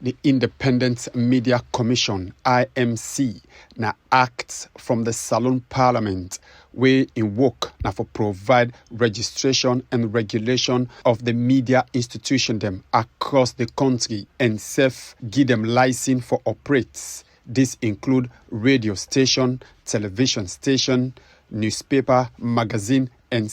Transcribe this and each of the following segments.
The Independent Media Commission, IMC, na acts from the Salon Parliament, wey in work na for provide registration and regulation of the media institution them across the country and self give them license for operates. This include radio station, television station, newspaper, magazine, and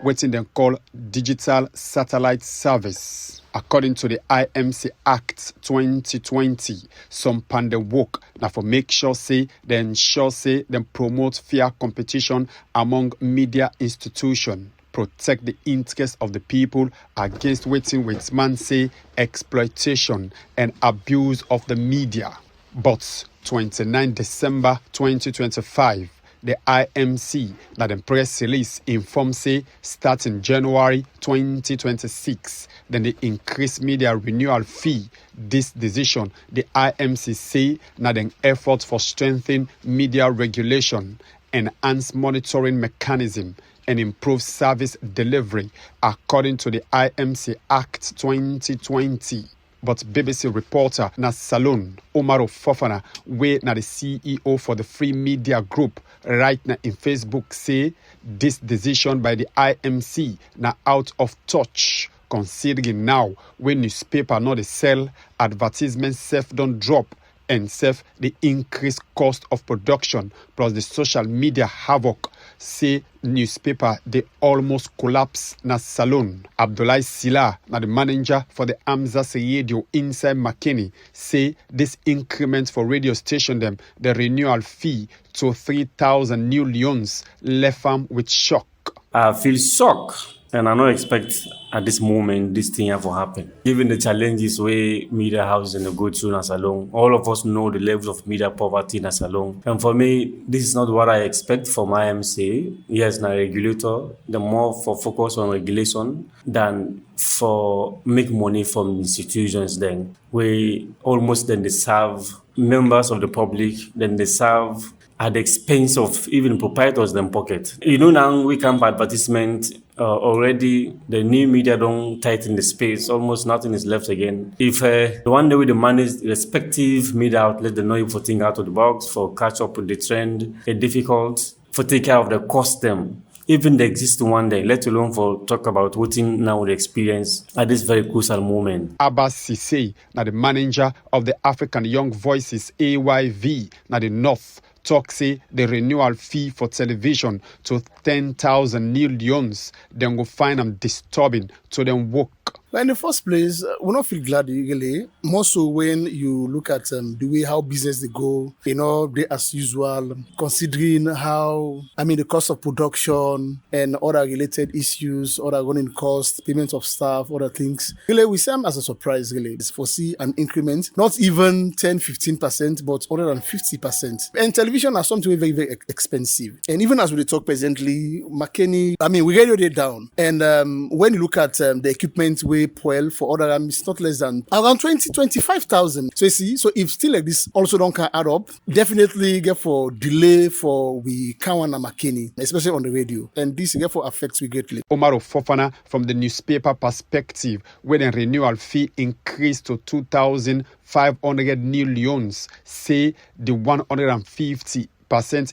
wetin dem call digital satellite service. According to the IMC Act 2020, some pande work na for make sure say dem ensure say dem promote fair competition among media institutions, protect the interests of the people against wetin man say exploitation and abuse of the media. But 29 December 2025, the IMC that the press release informed say starting January 2026, then the increased media renewal fee. This decision, the IMC say that an effort for strengthening media regulation, enhance monitoring mechanism, and improve service delivery according to the IMC Act 2020. But BBC reporter na Salon Umaru Fofana, wey na the CEO for the Free Media Group, right now in Facebook say this decision by the IMC na out of touch, considering now when newspaper not dey sell, advertisement don't drop, and the increased cost of production plus the social media havoc, say newspaper they almost collapse na Salon. Abdoulaye Sila, na the manager for the Amzas radio inside Makeni, say this increment for radio station them, the renewal fee to 3,000 new leons, left them with shock. I feel shocked. And I don't expect at this moment this thing have to happen. Given the challenges where media houses go through in Salon, all of us know the levels of media poverty in Salon. And for me, this is not what I expect from IMC. Yes, na regulator, the more for focus on regulation than for make money from institutions then. Where almost then they serve members of the public, then they serve at the expense of even proprietors them pocket. You know now we come for advertisement. Already the new media don't tighten the space. Almost nothing is left again. If the one day we manage respective media outlet, they know if for think out of the box, for catch up with the trend, it's difficult for take care of the cost them. Even the existing one day, let alone for talk about what now the experience at this very crucial moment. Abbas Sise, now the manager of the African Young Voices AYV, now the North, talk say the renewal fee for television to 10,000 new leons, then go find them disturbing to them work. But in the first place, we not feel glad really. More so when you look at the way how business they go, they as usual, considering how, the cost of production and other related issues, other running costs, payment of staff, other things. Really, we see them as a surprise, really. It's foresee an increment, not even 10-15%, but other than 50%. And television are something very, very expensive. And even as we talk presently, McKinney, we radio it down. And when you look at the equipment we well for other it's not less than around 20,000-25,000. So you see, so if still like this also don't can add up, definitely get for delay for we Kawana McKinney, especially on the radio. And this therefore affects we greatly. Umaru Fofana from the newspaper perspective, when a renewal fee increased to 2,500 new leons, say the 150%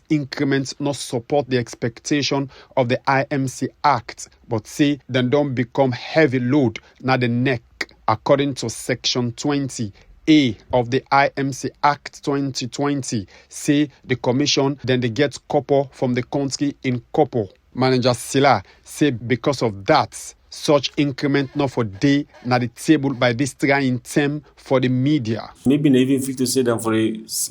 increments not support the expectation of the IMC Act, but say they don't become heavy load na the neck. According to Section 20A of the IMC Act 2020, say the commission then they get copper from the country in copper. Manager Sila say because of that, such increment not for day na the table by this trying term for the media. Maybe even fit to say them for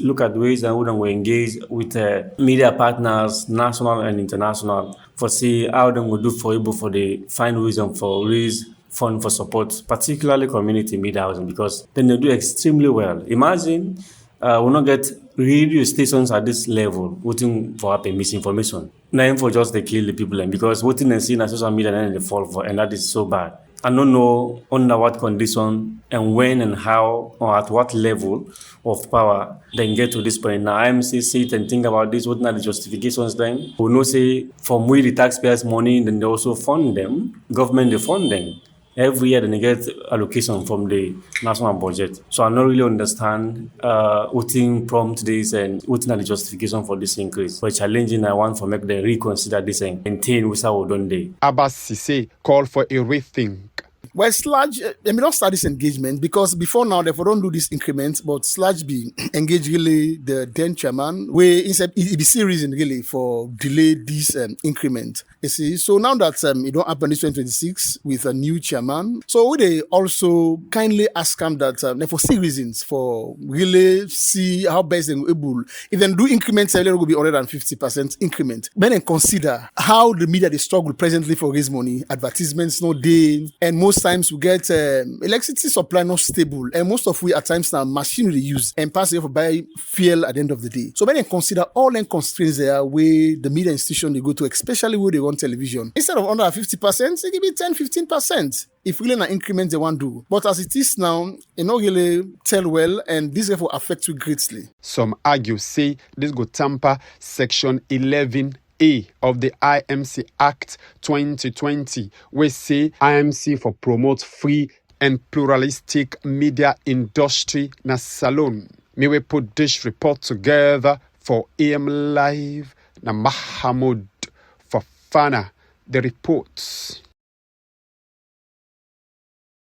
look at ways that we engage with media partners, national and international, for see how them will do for able for the find reason for raise fund for support, particularly community media housing, because then they do extremely well. Imagine we not get radio stations at this level waiting for misinformation. Not for just they kill the people, and because waiting and seeing on social media and they fall for, and that is so bad. I don't know under what condition and when and how or at what level of power they get to this point. Now IMC sit and think about this, what are the justifications then? We know say from where the taxpayers' money, then they also fund them, government they fund them. Every year, then they get allocation from the national budget. So I don't really understand what thing prompt this and what are the justification for this increase. But challenging, I want for make them reconsider this and maintain what we done there. Abbas Sise called for a rethink. Well, Sludge, they may not start this engagement because before now, they don't do this increment, but Sludge be engage really the then chairman, where instead it be serious really for delay this increment. You see, so now that it don't happen in 2026 with a new chairman, so they also kindly ask him that for see reasons for really see how best they able if they do increments, it will be 150% increment. Then consider how the media they struggle presently for raise money, advertisements no day, and most times we get electricity supply not stable, and most of we at times now machinery use and pass it for buy fuel at the end of the day. So when they consider all the constraints there where the media institution they go to, especially where they want television, instead of under 50%, they give it 10-15%. If really an increment they want to do. But as it is now, it not really tell well, and this therefore affect you greatly. Some argue say this go tamper Section 11A of the IMC Act 2020, where say IMC for promote free and pluralistic media industry na Salone. Me we put this report together for AM Live na Mahamud for Fana the reports.